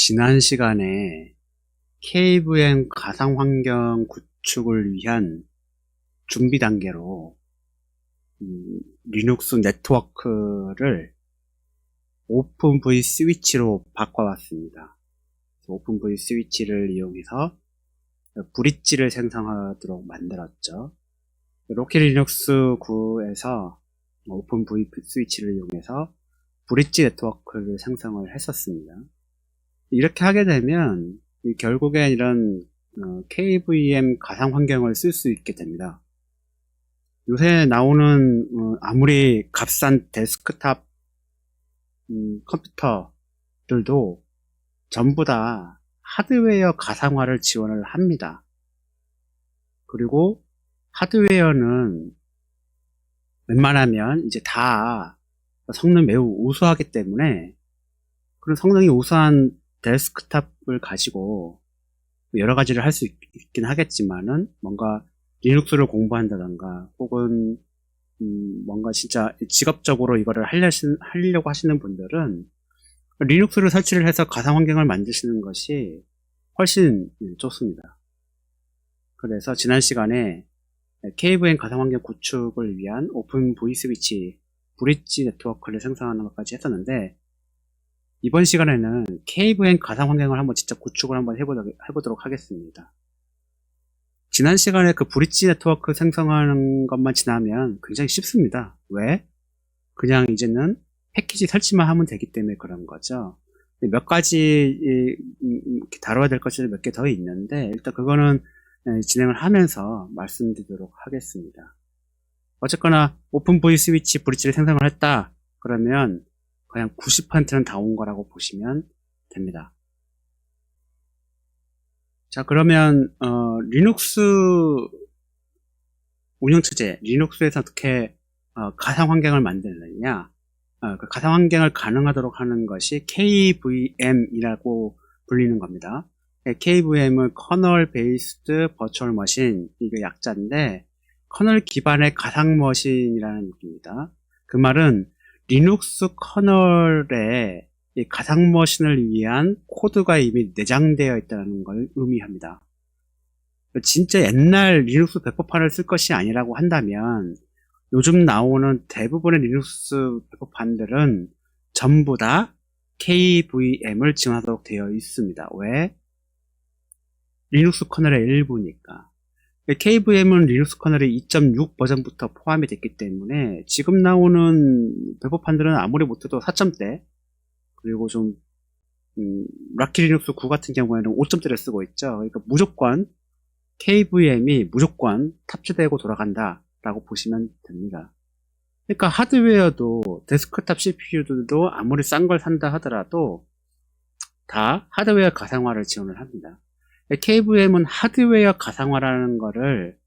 지난 시간에 KVM 가상환경 구축을 위한 준비 단계로 리눅스 네트워크를 오픈 vSwitch로 바꿔왔습니다. 오픈 vSwitch를 이용해서 브릿지를 생성하도록 만들었죠. 로켓 리눅스 9에서 오픈 vSwitch를 이용해서 브릿지 네트워크를 생성을 했었습니다. 이렇게 하게 되면 결국엔 이런 KVM 가상 환경을 쓸 수 있게 됩니다. 요새 나오는 아무리 값싼 데스크탑 컴퓨터들도 전부 다 하드웨어 가상화를 지원을 합니다. 그리고 하드웨어는 웬만하면 이제 다 성능 매우 우수하기 때문에 그런 성능이 우수한 데스크탑을 가지고 여러 가지를 할 수 있긴 하겠지만은 뭔가 리눅스를 공부한다던가 혹은 뭔가 진짜 직업적으로 이거를 하려고 하시는 분들은 리눅스를 설치를 해서 가상 환경을 만드시는 것이 훨씬 좋습니다. 그래서 지난 시간에 KVM 가상 환경 구축을 위한 오픈 vSwitch 브릿지 네트워크를 생성하는 것까지 했었는데, 이번 시간에는 KVM 가상 환경을 한번 진짜 구축을 한번 해보도록 하겠습니다. 지난 시간에 그 브릿지 네트워크 생성하는 것만 지나면 굉장히 쉽습니다. 왜? 그냥 이제는 패키지 설치만 하면 되기 때문에 그런 거죠. 몇 가지 다뤄야 될 것이 몇 개 더 있는데 일단 그거는 진행을 하면서 말씀드리도록 하겠습니다. 어쨌거나 오픈 vSwitch 브릿지를 생성을 했다 그러면 그냥 90%는 다 온 거라고 보시면 됩니다. 자, 그러면 리눅스 운영체제 리눅스에서 어떻게 가상 환경을 만드느냐, 그 가상 환경을 가능하도록 하는 것이 KVM이라고 불리는 겁니다. KVM은 커널 베이스드 버추얼 머신, 이게 약자인데 커널 기반의 가상 머신이라는 얘기입니다. 그 말은 리눅스 커널에 이 가상 머신을 위한 코드가 이미 내장되어 있다는 걸 의미합니다. 진짜 옛날 리눅스 배포판을 쓸 것이 아니라고 한다면 요즘 나오는 대부분의 리눅스 배포판들은 전부 다 KVM을 지원하도록 되어 있습니다. 왜? 리눅스 커널의 일부니까. KVM은 리눅스 커널의 2.6 버전부터 포함이 됐기 때문에 지금 나오는 배포판들은 아무리 못해도 4점대, 그리고 좀 락키 리눅스 9 같은 경우에는 5점대를 쓰고 있죠. 그러니까 무조건 KVM이 무조건 탑재되고 돌아간다 라고 보시면 됩니다. 그러니까 하드웨어도 데스크탑 CPU들도 아무리 싼 걸 산다 하더라도 다 하드웨어 가상화를 지원을 합니다. KVM은 하드웨어 가상화라는 거를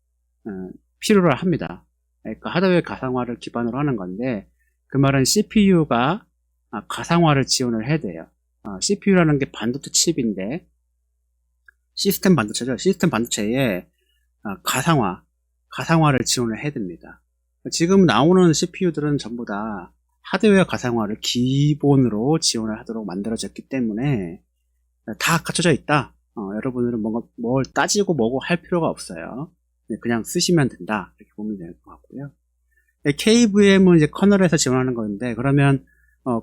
필요로 합니다. 그러니까 하드웨어 가상화를 기반으로 하는 건데, 그 말은 CPU가 가상화를 지원을 해야 돼요. CPU라는 게 반도체 칩인데 시스템 반도체죠. 시스템 반도체에 가상화를 지원을 해야 됩니다. 지금 나오는 CPU들은 전부 다 하드웨어 가상화를 기본으로 지원을 하도록 만들어졌기 때문에 다 갖춰져 있다. 여러분들은 뭔가 뭘 따지고 뭐고 할 필요가 없어요. 그냥 쓰시면 된다. 이렇게 보면 될 것 같고요. KVM은 이제 커널에서 지원하는 건데, 그러면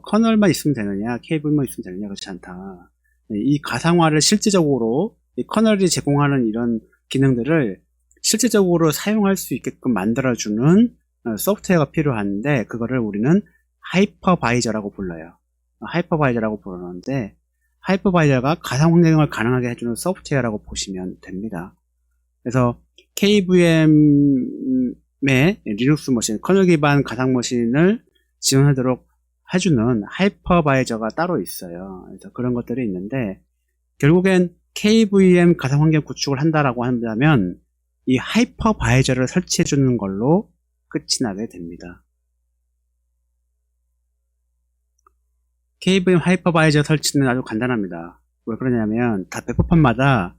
커널만 있으면 되느냐, KVM만 있으면 되느냐, 그렇지 않다. 이 가상화를 실질적으로 이 커널이 제공하는 이런 기능들을 실질적으로 사용할 수 있게끔 만들어주는 소프트웨어가 필요한데, 그거를 우리는 하이퍼바이저라고 불러요. 하이퍼바이저라고 부르는데, 하이퍼바이저가 가상 환경을 가능하게 해주는 소프트웨어라고 보시면 됩니다. 그래서 KVM의 리눅스 머신, 커널 기반 가상 머신을 지원하도록 해주는 하이퍼바이저가 따로 있어요. 그래서 그런 것들이 있는데, 결국엔 KVM 가상 환경 구축을 한다라고 한다면 이 하이퍼바이저를 설치해 주는 걸로 끝이 나게 됩니다. KVM 하이퍼바이저 설치는 아주 간단합니다. 왜 그러냐면 다 배포판마다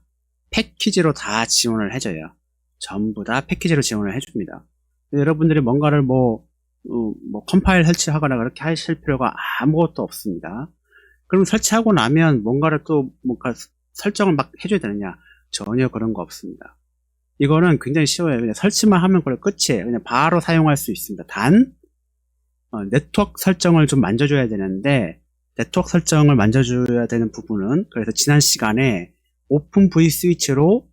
패키지로 다 지원을 해줘요. 전부 다 패키지로 지원을 해줍니다. 여러분들이 뭔가를 컴파일 설치하거나 그렇게 하실 필요가 아무것도 없습니다. 그럼 설치하고 나면 뭔가를 또 뭔가 설정을 막 해줘야 되느냐? 전혀 그런 거 없습니다. 이거는 굉장히 쉬워요. 그냥 설치만 하면 그걸 끝이에요. 그냥 바로 사용할 수 있습니다. 단 네트워크 설정을 좀 만져줘야 되는데, 네트워크 설정을 만져줘야 되는 부분은, 그래서 지난 시간에 오픈 V 스위치로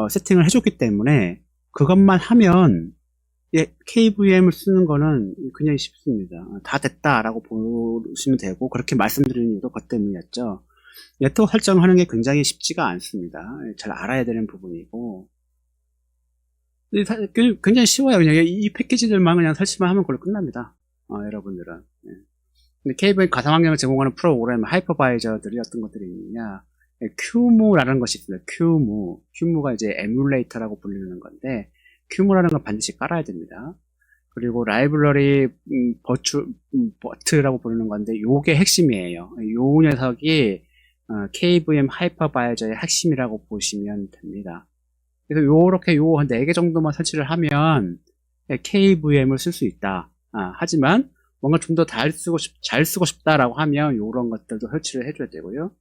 세팅을 해줬기 때문에 그것만 하면 KVM을 쓰는 거는 그냥 쉽습니다. 다 됐다라고 보시면 되고, 그렇게 말씀드리는 이유도 그것 때문이었죠. 네트워크 설정하는 게 굉장히 쉽지가 않습니다. 잘 알아야 되는 부분이고, 굉장히 쉬워요. 그냥 이 패키지들만 그냥 설치만 하면 그걸로 끝납니다. 여러분들은. 예. 근데 KVM 가상환경을 제공하는 프로그램 하이퍼바이저들이 어떤 것들이 있느냐? 큐무라는 것이 있습니다. 큐무가 이제 에뮬레이터라고 불리는 건데, 큐무라는 건 반드시 깔아야 됩니다. 그리고 라이브러리 버트라고 부르는 건데, 요게 핵심이에요. 요 녀석이 KVM 하이퍼바이저의 핵심이라고 보시면 됩니다. 그래서 요렇게 요 한 4개 정도만 설치를 하면 KVM을 쓸 수 있다. 하지만 뭔가 좀 더 잘 쓰고 싶다라고 하면 요런 것들도 설치를 해줘야 되고요.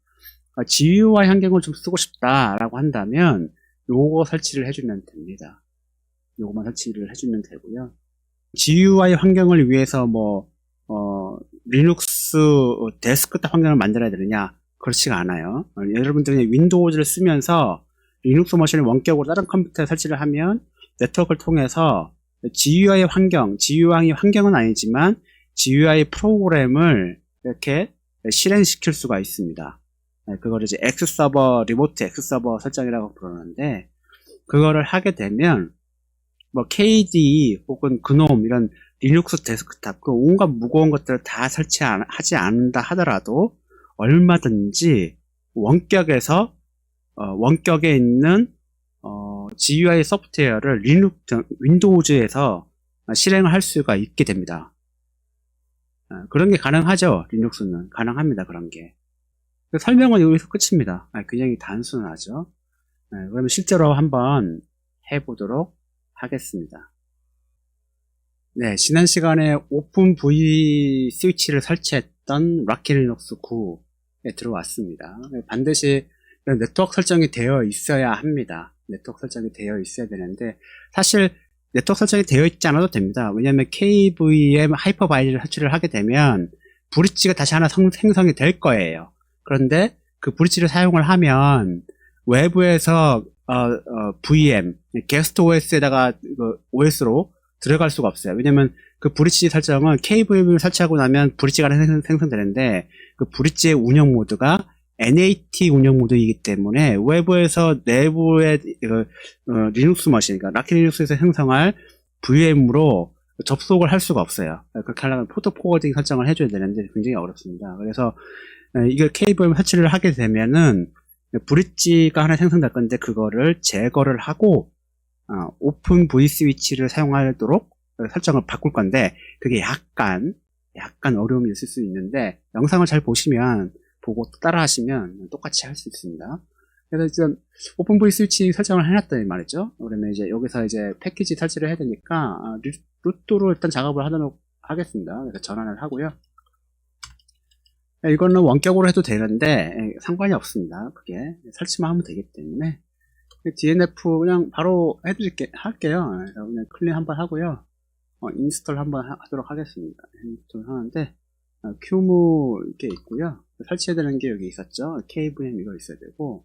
GUI 환경을 좀 쓰고 싶다라고 한다면 요거 설치를 해주면 됩니다. 요거만 설치를 해주면 되고요. GUI 환경을 위해서 리눅스 데스크탑 환경을 만들어야 되느냐? 그렇지가 않아요. 여러분들이 윈도우즈를 쓰면서 리눅스 머신을 원격으로 다른 컴퓨터에 설치를 하면 네트워크를 통해서 GUI 환경은 아니지만 GUI 프로그램을 이렇게 실행시킬 수가 있습니다. 그거를 이제 리모트 X서버 설정이라고 부르는데, 그거를 하게 되면 KDE 혹은 그놈 이런 리눅스 데스크탑 그 온갖 무거운 것들을 다 설치하지 않는다 하더라도 얼마든지 원격에 있는 GUI 소프트웨어를 윈도우즈에서 실행을 할 수가 있게 됩니다. 그런 게 가능하죠. 리눅스는 가능합니다. 그런 게. 설명은 여기서 끝입니다. 굉장히 단순하죠. 그러면 실제로 한번 해보도록 하겠습니다. 네, 지난 시간에 오픈 V 스위치를 설치했던 락키 리눅스 9에 들어왔습니다. 반드시 네트워크 설정이 되어 있어야 합니다. 네트워크 설정이 되어 있어야 되는데, 사실 네트워크 설정이 되어 있지 않아도 됩니다. 왜냐하면 KVM 하이퍼바이저를 설치를 하게 되면 브릿지가 다시 하나 생성이 될 거예요. 그런데 그 브릿지를 사용을 하면 외부에서 VM, 게스트 OS에다가 OS로 들어갈 수가 없어요. 왜냐면 그 브릿지 설정은 KVM을 설치하고 나면 브릿지가 생성되는데, 그 브릿지의 운영 모드가 NAT 운영 모드이기 때문에 외부에서 내부의 리눅스 머신, 그러니까 락키 리눅스에서 생성할 VM으로 접속을 할 수가 없어요. 그렇게 하려면 포트 포워딩 설정을 해줘야 되는데 굉장히 어렵습니다. 그래서 이걸 KVM 설치를 하게 되면은 브릿지가 하나 생성될 건데, 그거를 제거를 하고 오픈 V 스위치를 사용하도록 설정을 바꿀 건데, 그게 약간 어려움이 있을 수 있는데, 영상을 잘 보고 따라 하시면 똑같이 할 수 있습니다. 그래서 일단 오픈 V 스위치 설정을 해놨더니 말이죠. 그러면 이제 여기서 이제 패키지 설치를 해야 되니까 루트로 일단 작업을 하도록 하겠습니다. 그래서 전환을 하고요. 이거는 원격으로 해도 되는데 상관이 없습니다. 그게 설치만 하면 되기 때문에 DNF 그냥 바로 할게요. 그냥 클릭 한번 하고요. 인스톨 한번 하도록 하겠습니다. 인스톨 하는데 큐무 이렇게 있고요. 설치해야 되는 게 여기 있었죠. KVM 이거 있어야 되고,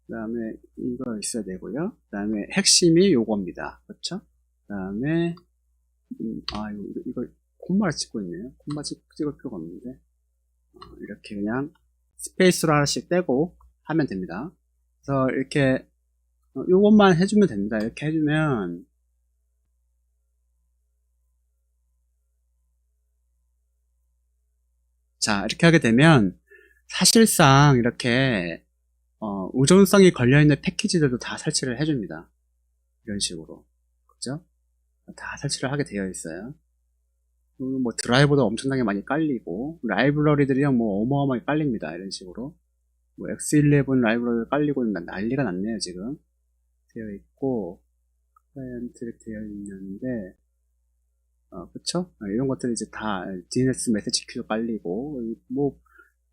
그 다음에 이거 있어야 되고요. 그 다음에 핵심이 요겁니다. 그렇죠? 그 다음에 이거 콤마를 찍고 있네요. 콤마 찍을 필요가 없는데 이렇게 그냥 스페이스로 하나씩 떼고 하면 됩니다. 그래서 이렇게 요것만 해주면 됩니다. 이렇게 해주면 자, 이렇게 하게 되면 사실상 이렇게 의존성이 걸려있는 패키지들도 다 설치를 해줍니다. 이런 식으로. 그죠? 다 설치를 하게 되어 있어요. 뭐 드라이버도 엄청나게 많이 깔리고, 라이브러리들이 뭐 어마어마하게 깔립니다. 이런 식으로. 뭐 X11 라이브러리 깔리고 난리가 났네요, 지금. 되어 있고, 클라이언트 이렇게 되어 있는데, 그쵸? 이런 것들이 이제 다 DNS 메시지 큐도 깔리고, 뭐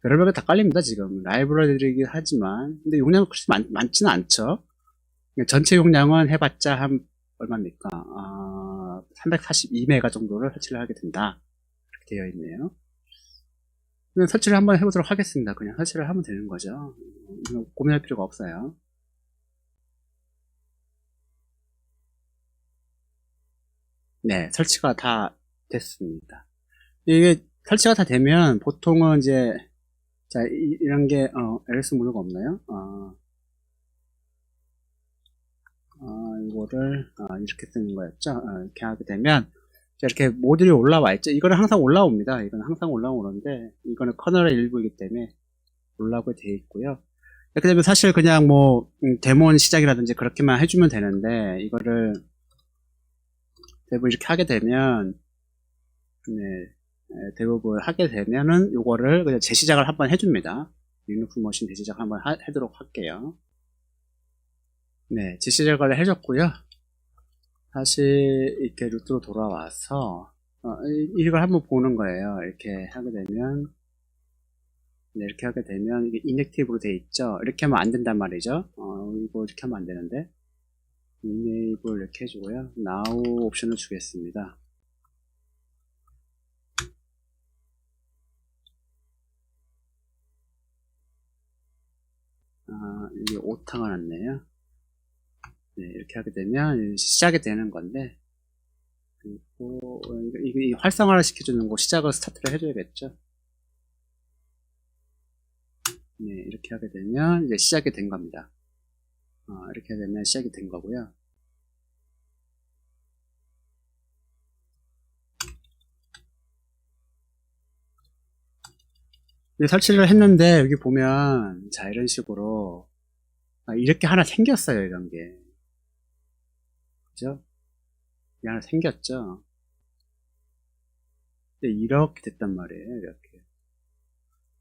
별의별 게 다 깔립니다, 지금. 라이브러리이긴 하지만. 근데 용량은 그렇게 많지는 않죠. 전체 용량은 해봤자 얼마입니까? 342메가 정도를 설치를 하게 된다. 이렇게 되어 있네요. 그냥 설치를 한번 해보도록 하겠습니다. 그냥 설치를 하면 되는 거죠. 고민할 필요가 없어요. 네, 설치가 다 됐습니다. 이게 설치가 다 되면 보통은 이제 자 이런 게 ls 모드가 없나요? 이거를 이렇게 쓰는 거였죠. 이렇게 하게 되면 이렇게 모듈이 올라와 있죠. 이거는 항상 올라옵니다. 이거는 항상 올라오는데 이거는 커널의 일부이기 때문에 올라오게 되어 있고요. 이렇게 되면 사실 그냥 뭐 데몬 시작이라든지 그렇게만 해주면 되는데 이거를 대부분 이렇게 하게 되면 대부분 하게 되면은 요거를 그냥 재시작을 한번 해줍니다. 리눅스 머신 재시작 한번 하도록 할게요. 네, 재시작을 해줬고요. 다시 이렇게 루트로 돌아와서 이걸 한번 보는 거예요. 이렇게 하게 되면 이렇게 하게 되면 이게 인액티브로 돼 있죠. 이렇게 하면 안 된단 말이죠. 이거 이렇게 하면 안 되는데 이네이블 이렇게 해주고요. now 옵션을 주겠습니다. 이게 오타가 났네요. 네, 이렇게 하게 되면 시작이 되는 건데 그리고 이거 활성화를 시켜주는 거 시작을 스타트를 해줘야겠죠. 네, 이렇게 하게 되면 이제 시작이 된 겁니다. 이렇게 되면 시작이 된 거고요. 설치를 했는데 여기 보면 자 이런 식으로 이렇게 하나 생겼어요. 이런 게 그죠? 이게 하나 생겼죠. 이렇게 됐단 말이에요. 이렇게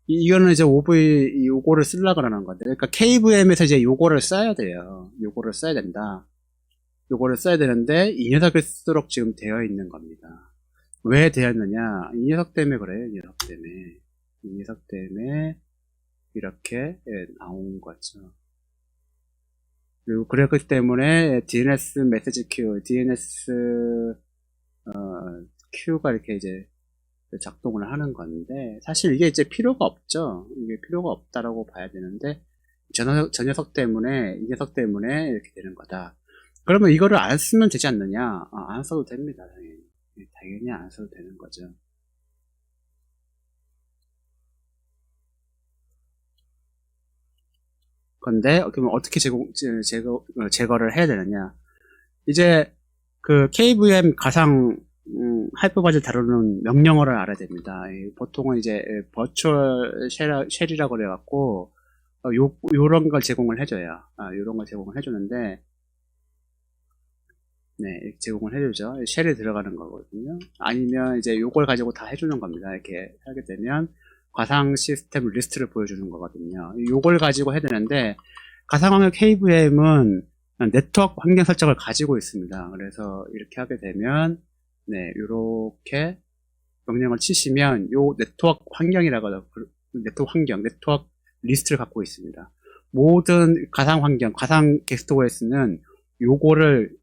이거는 이제 OV 요거를 쓰려고 하는 건데 그러니까 KVM에서 이제 요거를 써야 돼요. 요거를 써야 된다. 요거를 써야 되는데 이 녀석을 쓰도록 지금 되어 있는 겁니다. 왜 되었느냐? 이 녀석 때문에 그래요. 이 녀석 때문에. 이 녀석 때문에 이렇게 나온 거죠. 그리고 그랬기 때문에 DNS 메시지 큐, DNS 큐가 이렇게 이제 작동을 하는 건데 사실 이게 이제 필요가 없죠. 이게 필요가 없다라고 봐야 되는데 저 녀석 때문에 이 녀석 때문에 이렇게 되는 거다. 그러면 이거를 안 쓰면 되지 않느냐? 안 써도 됩니다. 당연히 안 써도 되는 거죠. 건데 그러면 어떻게 제거를 해야 되느냐? 이제 그 KVM 가상 하이퍼바즈를 다루는 명령어를 알아야 됩니다. 보통은 이제 버추얼 쉘이라고 그래갖고 요런 걸 제공을 해줘요. 요런 걸 제공을 해주는데 네, 제공을 해주죠. 쉘이 들어가는 거거든요. 아니면 이제 요걸 가지고 다 해주는 겁니다. 이렇게 하게 되면 가상 시스템 리스트를 보여주는 거거든요. 요걸 가지고 해야 되는데 가상화면 KVM은 네트워크 환경 설정을 가지고 있습니다. 그래서 이렇게 하게 되면 네, 요렇게 명령을 치시면 요 네트워크 환경이라고 하죠. 네트워크 환경, 네트워크 리스트를 갖고 있습니다. 모든 가상 환경, 가상 게스트 OS는 요거를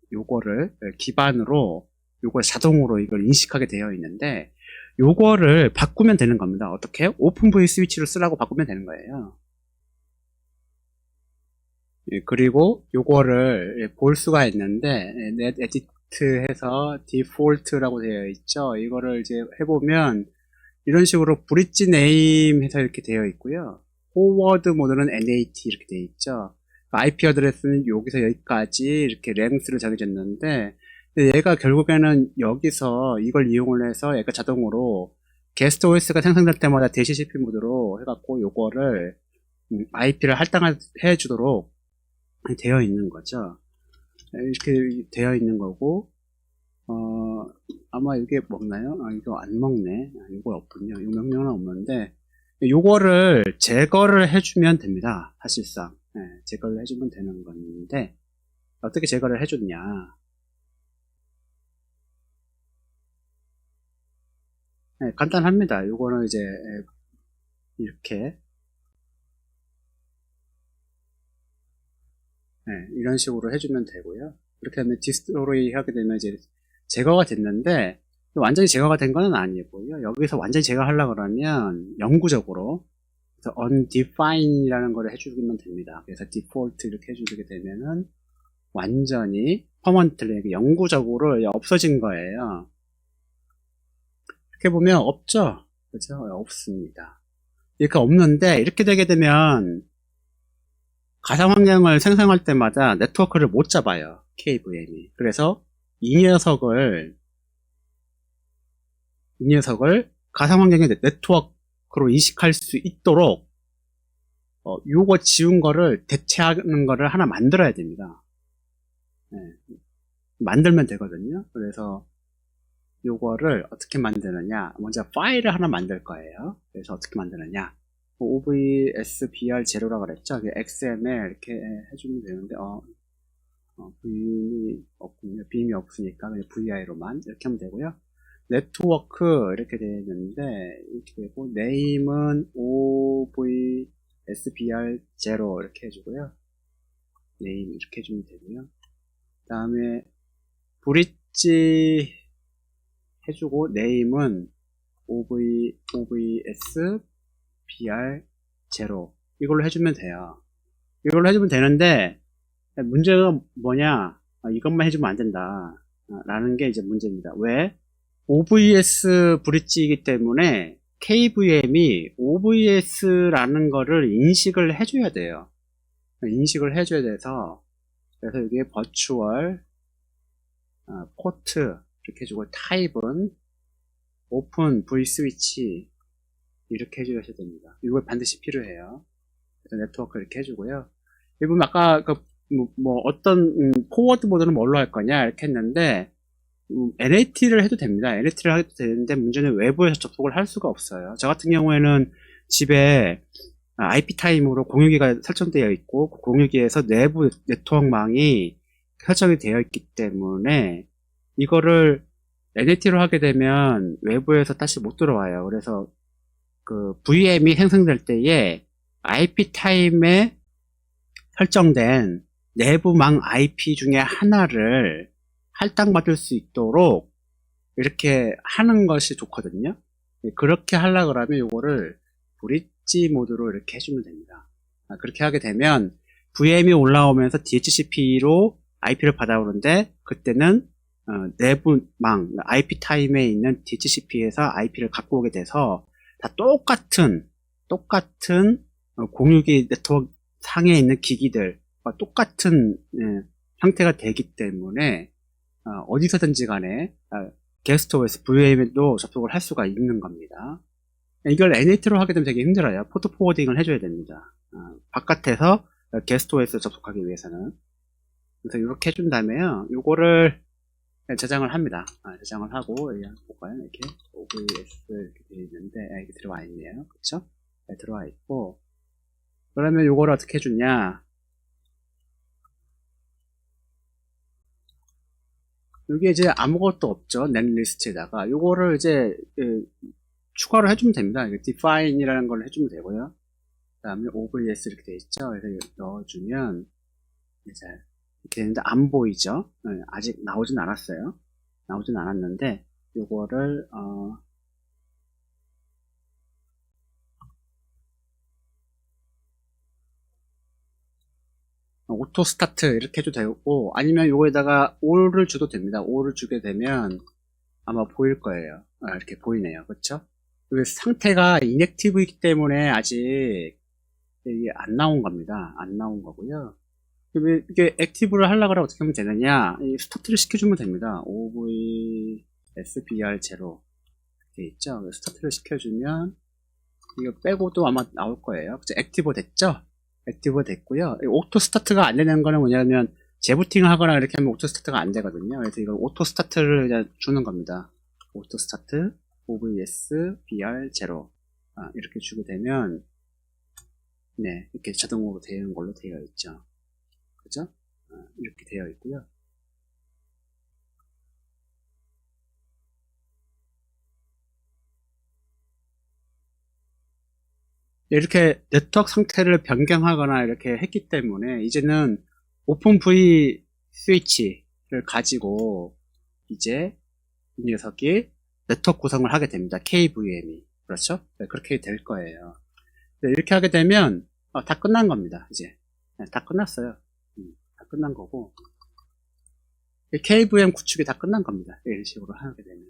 기반으로 요걸 자동으로 이걸 인식하게 되어 있는데 요거를 바꾸면 되는 겁니다. 어떻게? 오픈V 스위치를 쓰라고 바꾸면 되는 거예요. 그리고 요거를 볼 수가 있는데 넷 에디트해서 디폴트라고 되어 있죠. 이거를 이제 해보면 이런 식으로 브릿지 네임 해서 이렇게 되어 있고요. 포워드 모드는 NAT 이렇게 되어 있죠. IP 어드레스는 여기서 여기까지 이렇게 랭스를 정해졌는데 얘가 결국에는 여기서 이걸 이용을 해서 얘가 자동으로 게스트 OS가 생성될 때마다 DHCP 모드로 해갖고 요거를 IP를 할당해 주도록 되어 있는 거죠. 이렇게 되어 있는 거고 아마 이게 먹나요? 이거 안 먹네. 이거 없군요. 이 명령은 없는데 요거를 제거를 해주면 됩니다. 사실상 제거를 해주면 되는 건데 어떻게 제거를 해줬냐? 간단합니다. 요거는 이제 이렇게 네, 이런 식으로 해주면 되고요. 그렇게 하면 디스토리 하게 되면 이제 제거가 됐는데 완전히 제거가 된 건 아니고요. 여기서 완전히 제거하려고 그러면 영구적으로 그래서 undefined이라는 걸 해주면 됩니다. 그래서 default 이렇게 해주게 되면은 완전히 permanently 영구적으로 없어진 거예요. 이렇게 보면 없죠? 그죠? 없습니다. 이렇게 없는데 이렇게 되게 되면 가상 환경을 생성할 때마다 네트워크를 못 잡아요. KVM이. 그래서 이 녀석을 가상 환경의 네트워크로 인식할 수 있도록 요거 지운 거를 대체하는 거를 하나 만들어야 됩니다. 네. 만들면 되거든요. 그래서 요거를 어떻게 만드느냐, 먼저 파일을 하나 만들 거예요. 그래서 어떻게 만드느냐, OVSBR0라고 그랬죠. XML 이렇게 해주면 되는데 빔이 없군요. 빔이 없으니까 그냥 VI로만 이렇게 하면 되고요. 네트워크 이렇게 되어 있는데 이렇게 되고, 네임은 OVSBR0 이렇게 해주고요. 네임 이렇게 해주면 되고요. 그 다음에 브릿지 해주고, 네임은 OVSBR0 이걸로 해주면 돼요. 이걸로 해주면 되는데 문제가 뭐냐, 이것만 해주면 안 된다 라는 게 이제 문제입니다. 왜? OVS 브릿지이기 때문에 KVM이 OVS라는 거를 인식을 해줘야 돼요. 인식을 해줘야 돼서, 그래서 이게 버추얼 포트 이렇게 해주고, 타입은 오픈 vSwitch 이렇게 해줘야 됩니다. 이거 반드시 필요해요. 그래서 네트워크 이렇게 해주고요. 이분 아까 어떤 포워드 모드는 뭘로 할 거냐 이렇게 했는데, NAT를 해도 됩니다. NAT를 해도 되는데 문제는 외부에서 접속을 할 수가 없어요. 저 같은 경우에는 집에 IP 타임으로 공유기가 설정되어 있고, 그 공유기에서 내부 네트워크망이 설정이 되어 있기 때문에 이거를 NAT로 하게 되면 외부에서 다시 못 들어와요. 그래서 그 VM이 생성될 때에 IP 타임에 설정된 내부망 IP 중에 하나를 할당받을 수 있도록 이렇게 하는 것이 좋거든요. 그렇게 하려고 하면 이거를 브릿지 모드로 이렇게 해주면 됩니다. 그렇게 하게 되면 VM이 올라오면서 DHCP로 IP를 받아오는데, 그때는 내부망 IP 타임에 있는 DHCP에서 IP를 갖고 오게 돼서 다 똑같은 공유기 네트워크 상에 있는 기기들과 똑같은 형태가 되기 때문에 어디서든지 간에 게스트 OS VM에도 접속을 할 수가 있는 겁니다. 이걸 NAT로 하게 되면 되게 힘들어요. 포트 포워딩을 해줘야 됩니다. 바깥에서 게스트 OS 접속하기 위해서는. 그래서 이렇게 해준 다음에요, 요거를 저장을 합니다. 저장을 하고, 여기 한번 볼까요? 이렇게 OVS 이렇게 되어 있는데, 이렇게 들어와 있네요. 그쵸? 들어와 있고, 그러면 요거를 어떻게 해주냐, 여기 이제 아무것도 없죠. 넷리스트에다가 요거를 이제 추가를 해주면 됩니다. define이라는 걸 해주면 되고요. 그 다음에 OVS 이렇게 되어 있죠. 그래서 넣어주면 이제 이렇게 되는데 안 보이죠. 아직 나오진 않았어요. 나오진 않았는데 요거를 오토 스타트 이렇게 해도 되고, 아니면 요거에다가 all을 줘도 됩니다. all을 주게 되면 아마 보일 거예요. 이렇게 보이네요. 그렇죠? 상태가 inactive이기 때문에 아직 이게 안 나온 겁니다. 안 나온 거고요. 이게 액티브를 하려고 하면 어떻게 하면 되느냐, 이 스타트를 시켜주면 됩니다. OVSBR0 이렇게 있죠. 스타트를 시켜주면 이거 빼고도 아마 나올 거예요. 액티브 됐죠? 액티브 됐고요. 오토 스타트가 안 되는 거는 뭐냐면 재부팅을 하거나 이렇게 하면 오토 스타트가 안 되거든요. 그래서 이걸 오토 스타트를 그냥 주는 겁니다. 오토 스타트 OVSBR0 이렇게 주게 되면 네, 이렇게 자동으로 되는 걸로 되어 있죠. 그죠? 이렇게 되어 있고요. 이렇게 네트워크 상태를 변경하거나 이렇게 했기 때문에 이제는 오픈 V 스위치를 가지고 이제 이 녀석이 네트워크 구성을 하게 됩니다. KVM이. 그렇죠? 네, 그렇게 될 거예요. 네, 이렇게 하게 되면 다 끝난 겁니다. 이제 네, 다 끝났어요. 다 끝난 거고 KVM 구축이 다 끝난 겁니다. 이런 식으로 하게 되면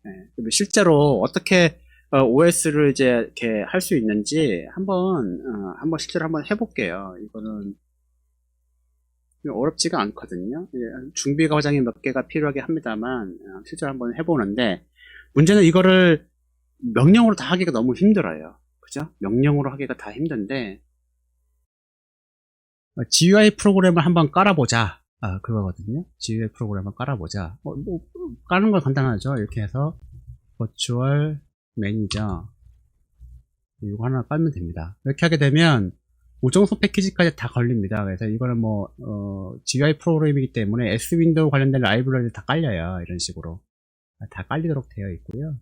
네, 실제로 어떻게 OS를 이제 이렇게 할 수 있는지 한번 실제로 한번 해볼게요. 이거는 어렵지가 않거든요. 준비 과정이 몇 개가 필요하게 합니다만 실제로 한번 해보는데 문제는 이거를 명령으로 다 하기가 너무 힘들어요. 그죠? 명령으로 하기가 다 힘든데 GUI 프로그램을 한번 깔아보자. 그거거든요. GUI 프로그램을 깔아보자. 까는 건 간단하죠. 이렇게 해서 버추얼 매니저 이거 하나 깔면 됩니다. 이렇게 하게 되면 우정소 패키지까지 다 걸립니다. 그래서 이거는 GUI 프로그램이기 때문에 S윈도우 관련된 라이브러리를 다 깔려요. 이런 식으로 다 깔리도록 되어 있고요.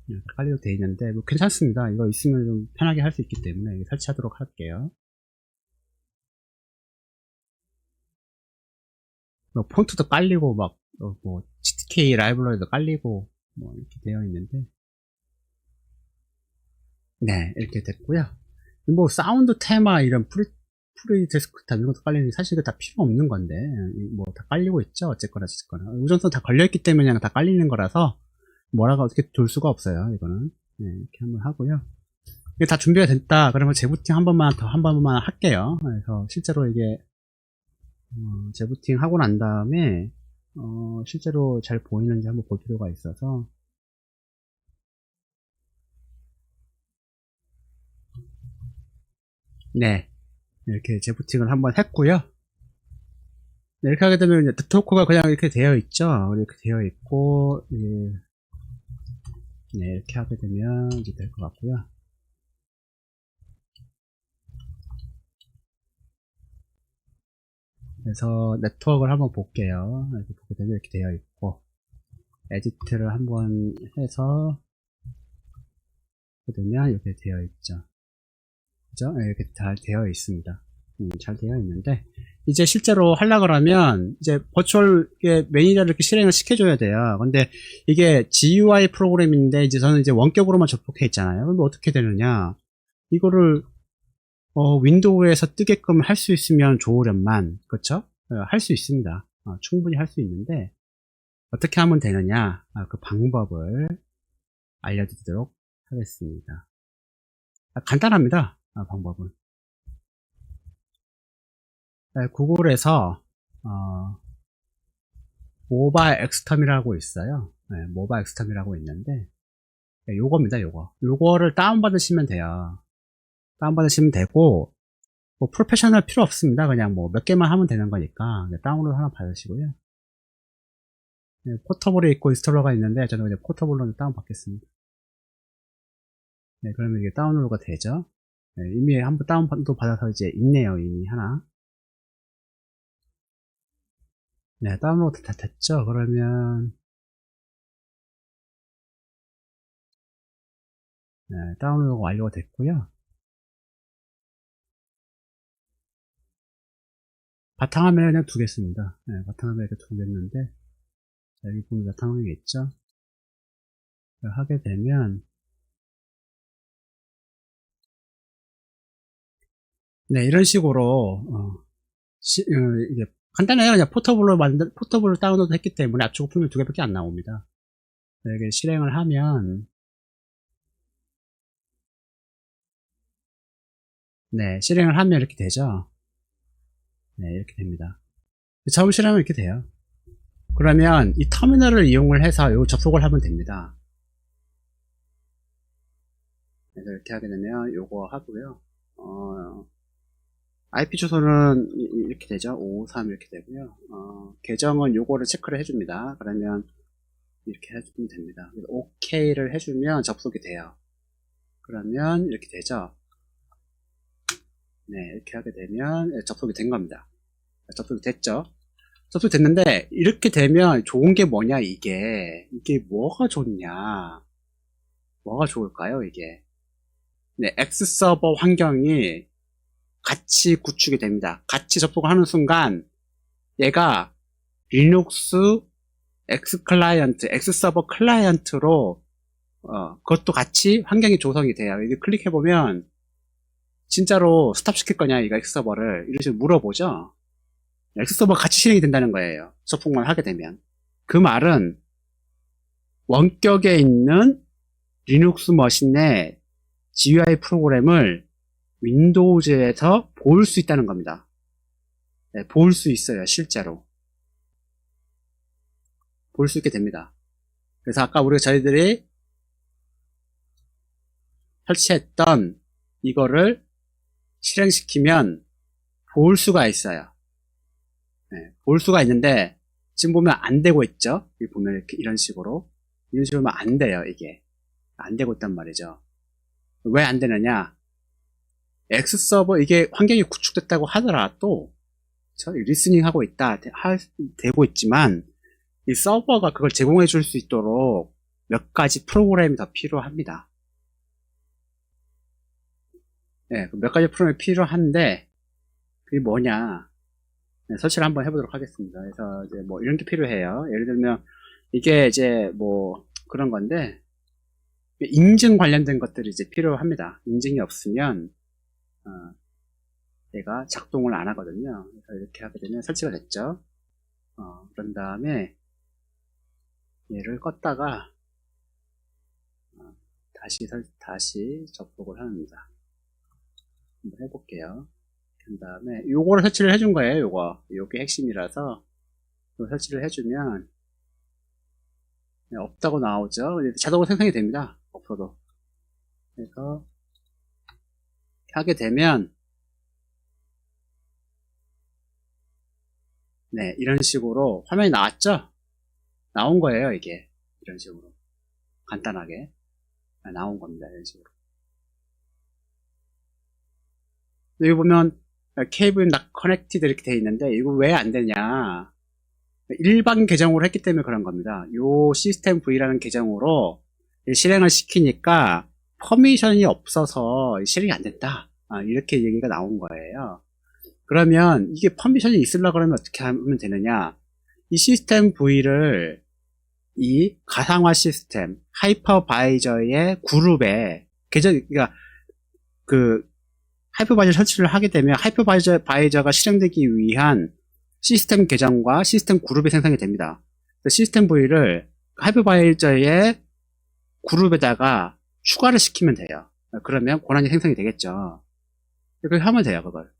다 깔리도록 되어 있는데 괜찮습니다. 이거 있으면 좀 편하게 할 수 있기 때문에 설치하도록 할게요. 폰트도 깔리고 GTK 라이브러리도 깔리고 이렇게 되어 있는데 네 이렇게 됐고요. 사운드 테마 이런 프리 데스크탑 이런 것도 깔리는데 사실 이거 다 필요 없는 건데 다 깔리고 있죠. 어쨌거나 우선선 다 걸려있기 때문에 그냥 다 깔리는 거라서 뭐라고 어떻게 둘 수가 없어요. 이거는 네, 이렇게 한번 하고요. 이게 다 준비가 됐다 그러면 재부팅 한 번만 할게요. 그래서 실제로 이게 재부팅 하고 난 다음에 실제로 잘 보이는지 한번 볼 필요가 있어서 네 이렇게 재부팅을 한번 했고요. 네, 이렇게 하게 되면 이제 네트워크가 그냥 이렇게 되어 있죠. 이렇게 되어 있고 네 이렇게 하게 되면 이제 될 것 같고요. 그래서 네트워크를 한번 볼게요. 이렇게 보게 되면 이렇게 되어 있고 에디트를 한번 해서 보면 이렇게 되어 있죠. 그죠? 이렇게 잘 되어 있습니다. 잘 되어 있는데 이제 실제로 하려고 하면 이제 버추얼 매니저를 이렇게 실행을 시켜줘야 돼요. 근데 이게 GUI 프로그램인데 이제 저는 이제 원격으로만 접속해 있잖아요. 그럼 어떻게 되느냐? 이거를 윈도우에서 뜨게끔 할 수 있으면 좋으련만 그렇죠? 할 수 있습니다. 충분히 할 수 있는데 어떻게 하면 되느냐? 그 방법을 알려드리도록 하겠습니다. 간단합니다. 방법은 구글에서 모바일 엑스텀이라고 있어요. 모바일 엑스텀이라고 있는데 요겁니다. 요거를 다운받으시면 돼요. 다운받으시면 되고 프로페셔널 필요 없습니다. 그냥 몇 개만 하면 되는 거니까 다운로드 하나 받으시고요. 포터블에 있고 인스톨러가 있는데 저는 그냥 포터블로 다운받겠습니다. 네, 그러면 이게 다운로드가 되죠. 네, 이미 한번 다운도 받아서 이제 있네요. 이미 하나. 네, 다운로드 다 됐죠. 그러면 네, 다운로드가 완료가 됐고요. 바탕화면에 그냥 두겠습니다. 네, 바탕화면에 이렇게 두겠는데 여기 보면 바탕화면이 있죠. 하게 되면 네, 이런 식으로 이게 간단해요. 그냥 포터블로 다운로드 했기 때문에 압축 풀면 2개밖에 안 나옵니다. 이렇게 실행을 하면 네, 실행을 하면 이렇게 되죠. 네, 이렇게 됩니다. 처음 실행하면 이렇게 돼요. 그러면 이 터미널을 이용을 해서 요 접속을 하면 됩니다. 그래서 이렇게 하게 되면 요거 하고요. IP 주소는 이렇게 되죠. 553 이렇게 되고요. 계정은 요거를 체크를 해줍니다. 그러면 이렇게 해주면 됩니다. OK를 해주면 접속이 돼요. 그러면 이렇게 되죠. 네, 이렇게 하게 되면 접속이 된 겁니다. 접속이 됐죠. 접속이 됐는데 이렇게 되면 좋은 게 뭐냐 이게 뭐가 좋냐 뭐가 좋을까요, 이게? 네, X서버 환경이 같이 구축이 됩니다. 같이 접속을 하는 순간 얘가 리눅스 X 클라이언트, X 서버 클라이언트로 그것도 같이 환경이 조성이 돼요. 여기 클릭해보면 진짜로 스탑 시킬 거냐 이거 X 서버를 이런 식으로 물어보죠. X 서버 같이 실행이 된다는 거예요. 접속만 하게 되면. 그 말은 원격에 있는 리눅스 머신의 GUI 프로그램을 윈도우즈에서 볼 수 있다는 겁니다. 네, 볼 수 있어요, 실제로. 볼 수 있게 됩니다. 그래서 아까 저희들이 설치했던 이거를 실행시키면 볼 수가 있어요. 네, 볼 수가 있는데 지금 보면 안 되고 있죠. 여기 보면 이렇게 이런 식으로 하면 안 돼요. 이게 안 되고 있단 말이죠. 왜 안 되느냐? X서버 이게 환경이 구축됐다고 하더라도 리스닝 하고 있다 되고 있지만 이 서버가 그걸 제공해 줄 수 있도록 몇 가지 프로그램이 더 필요합니다. 네, 몇 가지 프로그램이 필요한데 그게 뭐냐? 네, 설치를 한번 해보도록 하겠습니다. 그래서 이제 뭐 이런 게 필요해요. 예를 들면 이게 이제 뭐 그런 건데 인증 관련된 것들이 이제 필요합니다. 인증이 없으면 얘가 작동을 안 하거든요. 그래서 이렇게 하게 되면 설치가 됐죠. 그런 다음에 얘를 껐다가 다시 접속을 합니다. 한번 해볼게요. 그 다음에 요거를 설치를 해준 거예요. 요게 핵심이라서 이거 설치를 해주면 없다고 나오죠. 자동으로 생성이 됩니다. 없어도. 그래서 하게 되면 네, 이런 식으로 화면이 나왔죠? 나온 거예요, 이게. 이런 식으로. 간단하게. 나온 겁니다, 이런 식으로. 여기 보면, 케이블 not connected 이렇게 되어 있는데, 이거 왜 안 되냐. 일반 계정으로 했기 때문에 그런 겁니다. 요 시스템 V라는 계정으로 실행을 시키니까, 퍼미션이 없어서 실행이 안 된다. 이렇게 얘기가 나온 거예요. 그러면 이게 퍼미션이 있으려고 그러면 어떻게 하면 되느냐. 이 시스템 V를 이 가상화 시스템 하이퍼바이저의 그룹에 그러니까 그 하이퍼바이저 설치를 하게 되면 하이퍼바이저가 실행되기 위한 시스템 계정과 시스템 그룹이 생성이 됩니다. 시스템 V를 하이퍼바이저의 그룹에다가 추가를 시키면 돼요. 그러면 권한이 생성이 되겠죠. 그렇게 하면 돼요, 그걸.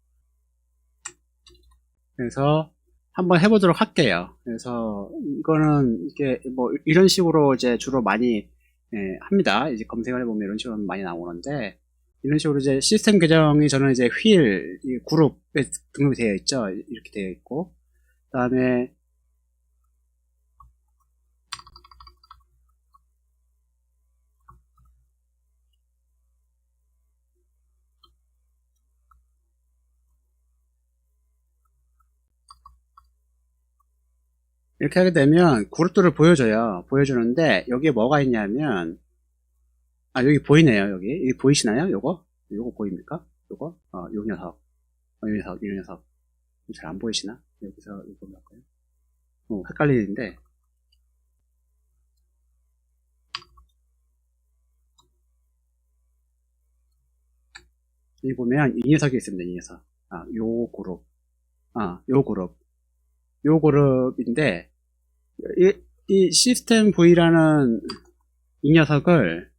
그래서 한번 해보도록 할게요. 그래서 이거는 이게 뭐 이런 식으로 이제 주로 많이 합니다. 이제 검색을 해보면 이런 식으로 많이 나오는데 이런 식으로 이제 시스템 계정이 저는 이제 휠 그룹에 등록이 되어 있죠. 이렇게 되어 있고 그 다음에 이렇게 하게 되면 그룹들을 보여주는데 여기에 뭐가 있냐면 여기 보이네요. 여기 보이시나요? 요거 보입니까? 요거 요 녀석 요 녀석 잘 안 보이시나? 여기서 이거 볼까요? 헷갈리는데 여기 보면 이 녀석이 있습니다. 이 녀석 요 그룹 요 그룹인데 이 시스템 V라는 이 녀석을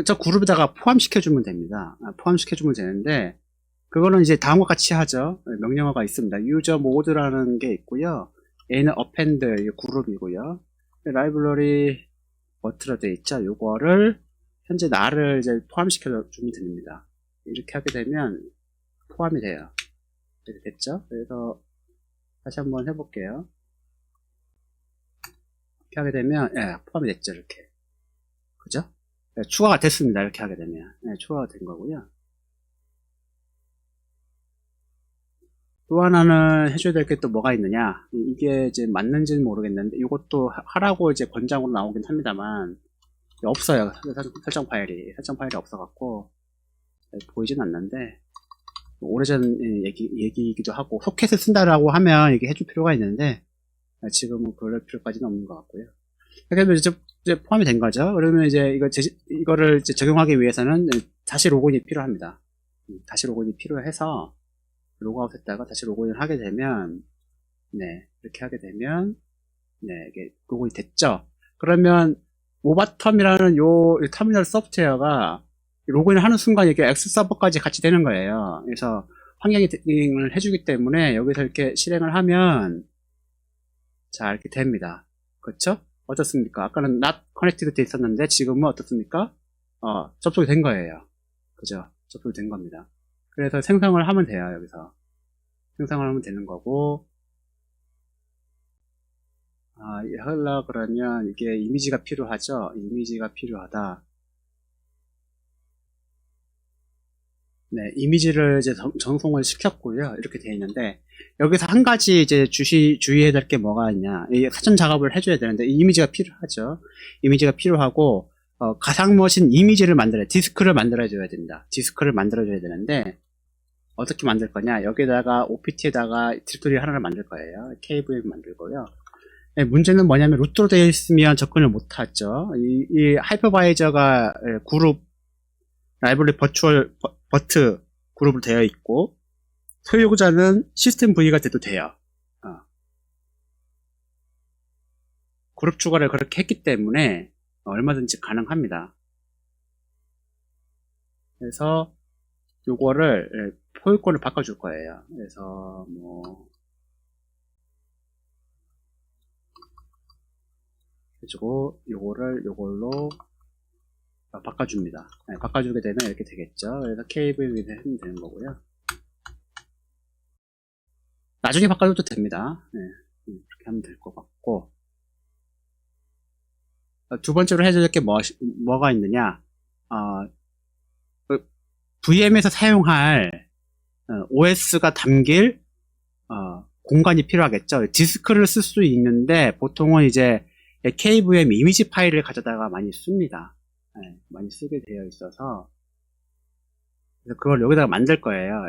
저 그룹에다가 포함시켜주면 됩니다. 포함시켜주면 되는데 그거는 이제 다음과 같이 하죠. 명령어가 있습니다. user mode라는 게 있고요. 얘는 append 그룹이고요. 라이브러리 버트로 되어 있죠. 요거를 현재 나를 이제 포함시켜주면 됩니다. 이렇게 하게 되면 포함이 돼요. 이렇게 됐죠. 그래서 다시 한번 해볼게요. 이렇게 하게 되면 포함이 됐죠. 이렇게 그죠? 추가가 됐습니다. 이렇게 하게 되면 추가가 된 거고요. 또 하나는 해줘야 될 게 또 뭐가 있느냐. 이게 이제 맞는지는 모르겠는데 이것도 하라고 이제 권장으로 나오긴 합니다만 없어요. 설정 파일이 없어갖고 보이진 않는데, 오래전 얘기이기도 하고, 소켓을 쓴다라고 하면 이게 해줄 필요가 있는데, 지금은 그럴 필요까지는 없는 것 같고요. 그래서 이제 포함이 된 거죠. 그러면 이제 이거를 이제 적용하기 위해서는 다시 로그인이 필요합니다. 다시 로그인이 필요해서, 로그아웃 했다가 다시 로그인을 하게 되면, 네, 이렇게 하게 되면, 네, 이게 로그인이 됐죠. 그러면, 모바텀이라는 요 터미널 소프트웨어가 로그인을 하는 순간 이게 X 서버까지 같이 되는 거예요. 그래서 환경을 해주기 때문에 여기서 이렇게 실행을 하면, 자, 이렇게 됩니다. 그렇죠? 어떻습니까? 아까는 not connected 돼 있었는데 지금은 어떻습니까? 접속이 된 거예요. 그죠? 접속이 된 겁니다. 그래서 생성을 하면 돼요, 여기서. 생성을 하면 되는 거고, 하려 그러면 이게 이미지가 필요하죠? 이미지가 필요하다. 네, 이미지를 이제 전송을 시켰고요. 이렇게 되어 있는데, 여기서 한 가지 이제 주의해야 될 게 뭐가 있냐. 이 사전 작업을 해줘야 되는데, 이 이미지가 필요하죠. 이미지가 필요하고, 가상머신 이미지를 디스크를 만들어줘야 된다. 디스크를 만들어줘야 되는데, 어떻게 만들 거냐. 여기다가 OPT에다가 디렉토리 하나를 만들 거예요. KVM 만들고요. 네, 문제는 뭐냐면, 루트로 되어 있으면 접근을 못 하죠. 이 하이퍼바이저가 그룹, 라이브러리 버트 그룹으로 되어 있고, 소유자는 시스템 V가 돼도 돼요. 그룹 추가를 그렇게 했기 때문에 얼마든지 가능합니다. 그래서 요거를 포유권을 바꿔줄 거예요. 그래서 뭐 그리고 요걸로 바꿔줍니다. 네, 바꿔주게 되면 이렇게 되겠죠. 그래서 KVM을 하면 되는 거고요. 나중에 바꿔줘도 됩니다. 네, 이렇게 하면 될 것 같고, 두 번째로 해줄 게 뭐가 있느냐. VM에서 사용할 OS가 담길 공간이 필요하겠죠. 디스크를 쓸 수 있는데 보통은 이제 KVM 이미지 파일을 가져다가 많이 씁니다. 네, 많이 쓰게 되어 있어서, 그래서 그걸 여기다가 만들 거예요.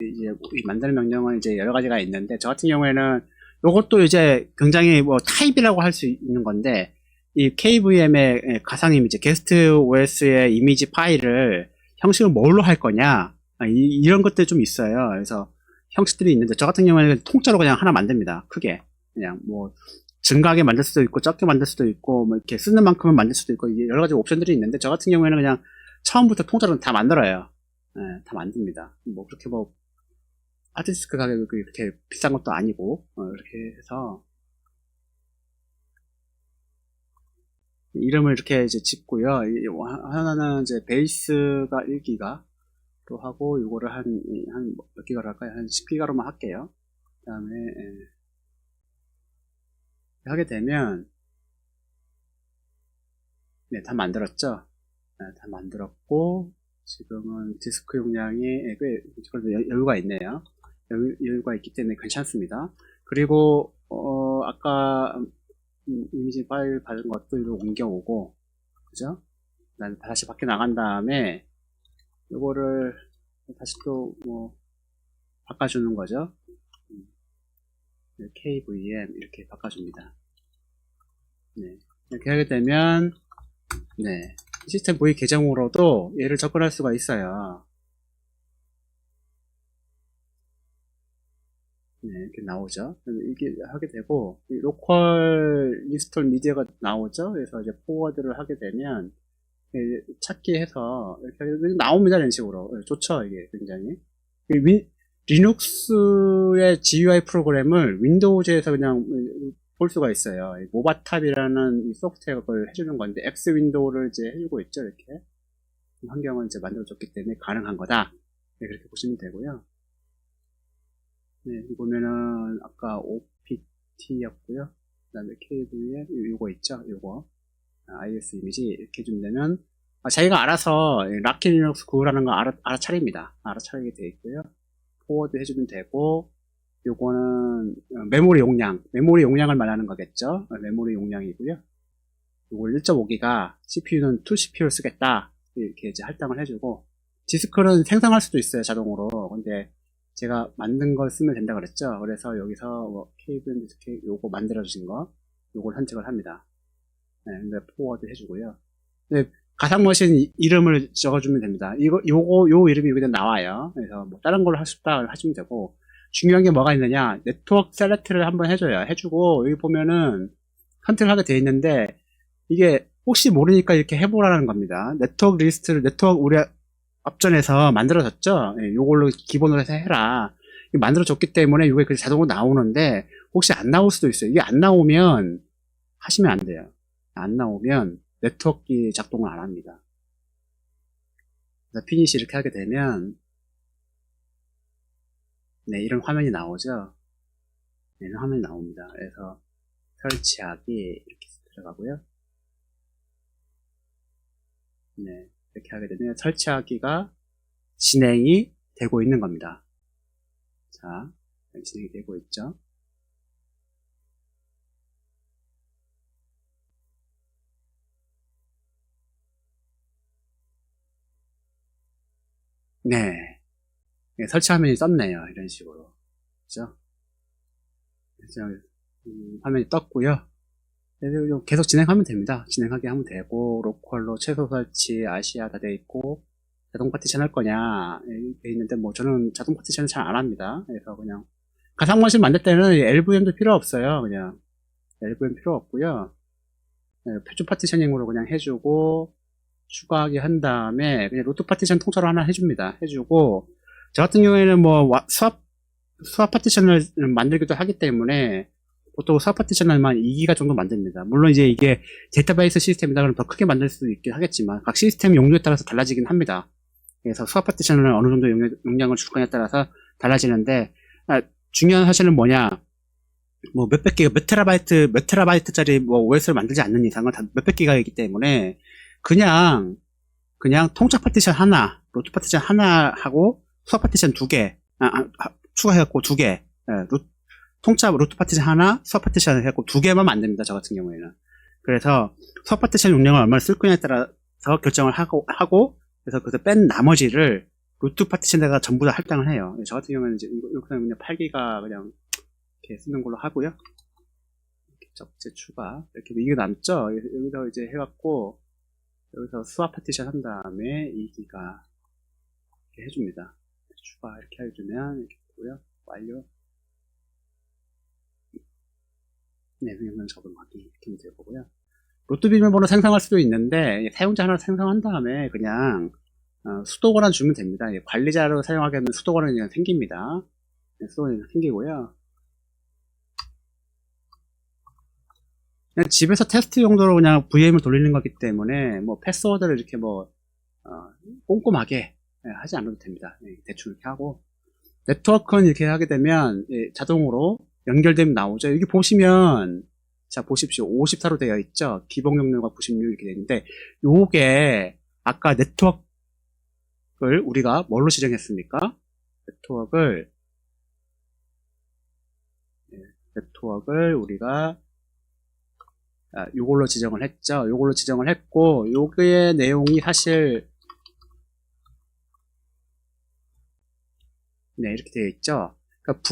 이제 이 만드는 명령은 이제 여러 가지가 있는데, 저 같은 경우에는 이것도 이제 굉장히 뭐 타입이라고 할 수 있는 건데, 이 KVM의 가상 이미지, 게스트 OS의 이미지 파일을 형식을 뭘로 할 거냐, 이런 것들이 좀 있어요. 그래서 형식들이 있는데, 저 같은 경우에는 통째로 그냥 하나 만듭니다. 크게. 그냥 뭐, 증가하게 만들 수도 있고, 적게 만들 수도 있고, 뭐 이렇게 쓰는 만큼은 만들 수도 있고, 여러 가지 옵션들이 있는데, 저 같은 경우에는 그냥 처음부터 통째로 다 만들어요. 네, 다 만듭니다. 뭐, 그렇게 뭐, 하드디스크 가격이 그렇게 비싼 것도 아니고, 이렇게 해서, 이름을 이렇게 이제 짓고요. 하나는 이제 베이스가 1기가 또 하고, 이거를 한 몇 기가로 할까요? 한 10기가로만 할게요. 그 다음에, 하게 되면, 네, 다 만들었죠? 네, 다 만들었고, 지금은 디스크 용량이 꽤 여유가 있네요. 여유가 있기 때문에 괜찮습니다. 그리고, 아까, 이미지 파일 받은 것들로 옮겨오고, 그죠? 난 다시 밖에 나간 다음에, 요거를 다시 또 뭐, 바꿔주는 거죠. KVM 이렇게 바꿔줍니다. 네. 이렇게 하게 되면, 네. 시스템 V 계정으로도 얘를 접근할 수가 있어요. 네, 이렇게 나오죠. 이게 하게 되고, 로컬 인스톨 미디어가 나오죠. 그래서 이제 포워드를 하게 되면, 찾기 해서, 이렇게 나옵니다. 이런 식으로. 좋죠, 이게 굉장히. 리눅스의 GUI 프로그램을 윈도우즈에서 그냥 볼 수가 있어요. 모바탑이라는 소프트웨어를 해주는 건데, X 윈도우를 이제 해주고 있죠, 이렇게. 환경을 이제 만들어줬기 때문에 가능한 거다. 네, 그렇게 보시면 되고요. 네, 보면은, 아까 OPT였고요. 그 다음에 KVM, 요거 있죠, 요거. IS 이미지, 이렇게 해주면 되면, 자기가 알아서, 락키 리눅스 구라는 거 알아차립니다. 알아차리게 되어 있고요. 포워드 해주면 되고, 요거는 메모리 용량을 말하는 거겠죠. 메모리 용량이고요. 요걸 1.5기가, CPU는 2CPU를 쓰겠다. 이렇게 이제 할당을 해주고, 디스크는 생성할 수도 있어요, 자동으로. 근데 제가 만든 걸 쓰면 된다 그랬죠. 그래서 여기서 뭐 KVM 디스크 요거 만들어주신 거, 요걸 선택을 합니다. 네, 근데 포워드 해주고요. 근데 가상머신 이름을 적어주면 됩니다. 요 이름이 여기다 나와요. 그래서 뭐 다른 걸로 하십다 하시면 되고, 중요한 게 뭐가 있느냐, 네트워크 셀렉트를 한번 해줘요. 해주고, 여기 보면은 선택을 하게 돼 있는데, 이게 혹시 모르니까 이렇게 해보라는 겁니다. 네트워크 리스트를, 우리 앞전에서 만들어졌죠? 예, 요걸로 기본으로 해서 해라. 만들어졌기 때문에 이게 그냥 자동으로 나오는데, 혹시 안 나올 수도 있어요. 이게 안 나오면 하시면 안 돼요. 안 나오면 네트워크 작동을 안 합니다. 그래서 피니시 이렇게 하게 되면, 네, 이런 화면이 나오죠? 네, 이런 화면이 나옵니다. 그래서 설치하기 이렇게 들어가고요. 네, 이렇게 하게 되면 설치하기가 진행이 되고 있는 겁니다. 자, 진행이 되고 있죠. 네, 네, 설치 화면이 떴네요. 이런 식으로. 그죠? 그래서 화면이 떴고요. 계속 진행하면 됩니다. 진행하게 하면 되고, 로컬로 최소 설치, 아시아 다 돼 있고, 자동 파티션 할 거냐, 돼 있는데, 뭐, 저는 자동 파티션을 잘 안 합니다. 그래서 그냥, 가상머신 만들 때는 LVM도 필요 없어요. 그냥, LVM 필요 없고요. 네, 표준 파티셔닝으로 그냥 해주고, 추가하게 한 다음에, 그냥 로트 파티션 통째로 하나 해줍니다. 해주고, 저 같은 경우에는 뭐, 수압 파티션을 만들기도 하기 때문에, 보통 수압 파티션을만 2기가 정도 만듭니다. 물론 이제 이게 데이터베이스 시스템이다 그러면 더 크게 만들 수도 있긴 하겠지만 각 시스템 용도에 따라서 달라지긴 합니다. 그래서 수압 파티션을 어느 정도 용량을 줄 거냐에 따라서 달라지는데, 중요한 사실은 뭐냐, 뭐 몇백 기가 몇 테라바이트짜리 뭐 OS를 만들지 않는 이상은 다 몇백 기가이기 때문에 그냥 통짜 파티션 하나, 로트 파티션 하나 하고 수압 파티션 2개 추가해갖고 2개, 통짜 루트 파티션 하나, 수압 파티션을 해갖고 2개만 만듭니다. 저 같은 경우에는. 그래서 수압 파티션 용량을 얼마나 쓸 거냐에 따라서 결정을 하고 그래서 뺀 나머지를 루트 파티션에다가 전부 다 할당을 해요. 저 같은 경우에는 이제 그냥 8기가 그냥 이렇게 쓰는 걸로 하고요. 이렇게 적재 추가 이렇게 이게 남죠. 여기서 이제 해갖고 여기서 수압 파티션 한 다음에 2기가 이렇게 해줍니다. 추가 이렇게 해주면 이렇게 되고요. 완료. 네, 영상 적응하기 이렇게 하면 될 거고요. 로또 비밀번호 생성할 수도 있는데 사용자 하나 생성한 다음에 그냥 수도 권한 주면 됩니다. 관리자로 사용하게 하면 수도 권한이 그냥 생깁니다. 네, 수도 권한이 생기고요. 그냥 집에서 테스트 용도로 그냥 VM을 돌리는 거기 때문에 뭐 패스워드를 이렇게 뭐 꼼꼼하게 하지 않아도 됩니다. 대충 이렇게 하고 네트워크는 이렇게 하게 되면 자동으로 연결되면 나오죠. 여기 보시면 자 보십시오. 54로 되어 있죠. 기본 경로가 96 이렇게 되어 있는데 요게 아까 네트워크를 우리가 뭘로 지정했습니까? 네트워크를 우리가 요걸로 지정을 했죠. 요걸로 지정을 했고 요게 내용이 사실 네 이렇게 되어 있죠. 그러니까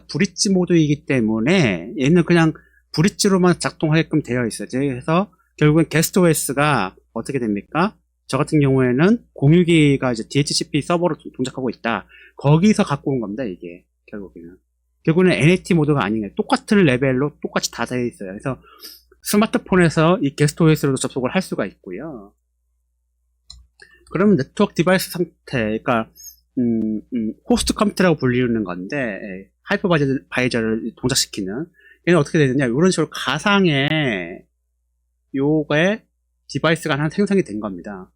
브릿지 모드이기 때문에 얘는 그냥 브릿지로만 작동하게끔 되어 있어요. 그래서 결국엔 게스트 OS가 어떻게 됩니까? 저 같은 경우에는 061기가 이제 DHCP 서버로 동작하고 있다. 거기서 갖고 온 겁니다, 이게. 결국에는 NAT 모드가 아니에요. 똑같은 레벨로 똑같이 다 되어 있어요. 그래서 스마트폰에서 이 게스트 OS로도 접속을 할 수가 있고요. 그러면 네트워크 디바이스 상태, 그러니까 호스트 컴퓨터라고 불리는 건데 하이퍼바이저를 동작시키는 얘는 어떻게 되느냐 이런 식으로 가상의 요거에 디바이스가 하나 생성이 된 겁니다.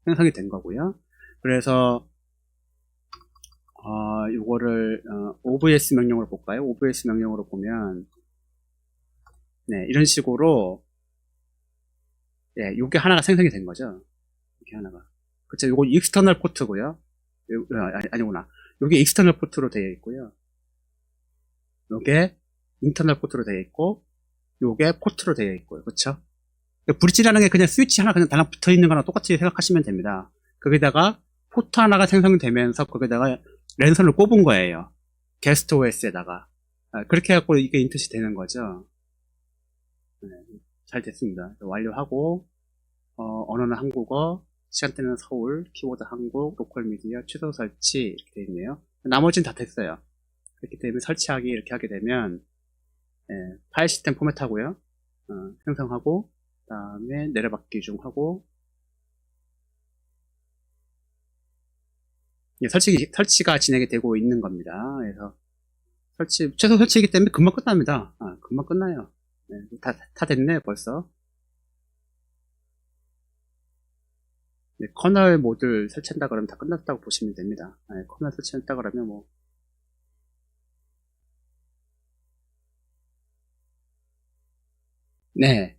생성이 된 거고요. 그래서 요거를 OVS 명령으로 볼까요? OVS 명령으로 보면 네 이런 식으로 네 요게 하나가 생성이 된 거죠. 이렇게 하나가 그쵸 요거 익스터널 포트고요. 아니구나. 요게 익스터널 포트로 되어 있고요. 요게 인터널 포트로 되어 있고, 요게 포트로 되어 있고요. 그쵸? 브릿지라는 게 그냥 스위치 하나 그냥 달랑 붙어 있는 거랑 똑같이 생각하시면 됩니다. 거기다가 포트 하나가 생성되면서 거기다가 랜선을 꼽은 거예요. 게스트 OS에다가. 그렇게 해갖고 이게 인터시 되는 거죠. 네, 잘 됐습니다. 완료하고, 언어는 한국어, 시간대는 서울, 키워드 한국, 로컬 미디어, 취소 설치 이렇게 되어 있네요. 나머지는 다 됐어요. 그렇기 때문에 설치하기 이렇게 하게 되면 파일 시스템 포맷하고요. 생성하고 그 다음에 내려받기 중 하고 설치가 진행이 되고 있는 겁니다. 그래서 최소 설치이기 때문에 금방 끝납니다. 금방 끝나요. 네, 다 됐네 벌써. 네, 커널 모듈 설치한다 그러면 다 끝났다고 보시면 됩니다. 커널 설치한다 그러면 뭐 네,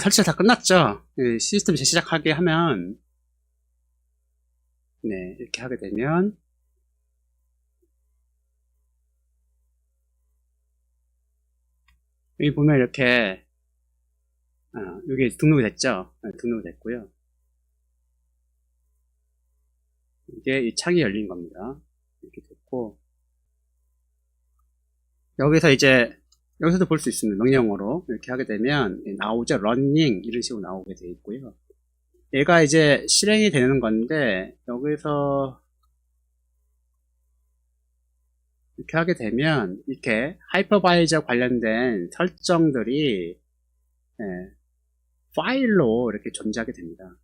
설치가 다 끝났죠. 시스템 재시작하게 하면 네, 이렇게 하게 되면 여기 보면 이렇게 여기 등록이 됐죠. 등록이 됐고요. 이게 이 창이 열린 겁니다. 이렇게 됐고 여기서 이제 여기서도 볼 수 있습니다. 명령어로 이렇게 하게 되면 나오죠. running 이런 식으로 나오게 되어 있고요. 얘가 이제 실행이 되는 건데 여기서 이렇게 하게 되면 이렇게 하이퍼바이저 관련된 설정들이 파일로 이렇게 존재하게 됩니다.